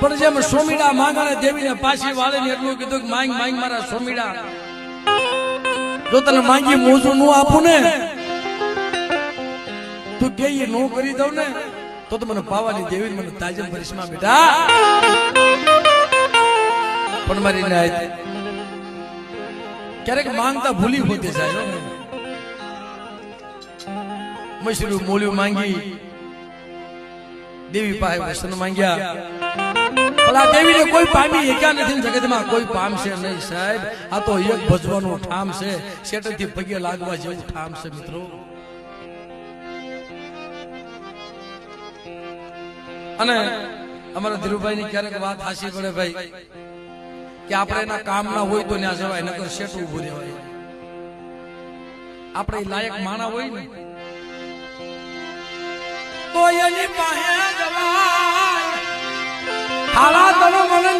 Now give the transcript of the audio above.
પણ જેમ સોમીડા માંગાને દેવીને પાછી વાળે ને એટલું કીધું કે માંગ માંગ મારા સોમીડા, જો તને માંગી મોજું નું આપું ને તું કે નો કરી દઉં ને તો મને પાવાની દેવી મને તાજમ પરિશ્રમા બેટા. પણ મારી નાય ક્યારેક માંગતા ભૂલી હોતી જાય. મશરૂ મોલ્યું માંગી દેવી પાસે વસન માંગ્યા, ભલા દેવીને કોઈ પામી એકા નથી જગતમાં, કોઈ પામશે નહીં સાહેબ. આ તો એક ભજવાનું ઠામ છે, શેઠથી પગે લાગવા જેવું ઠામ છે મિત્રો. અને અમારા ધીરુભાઈ ની ક્યારેક વાત હાસી પડે ભાઈ કે આપણે એના કામ ના હોય તો ત્યાં જવાય, નકર શેઠ ઉભું રહેવાય. આપણે લાયક માણા હોય ને તો એની પાસે જવાય. હાલા તને મને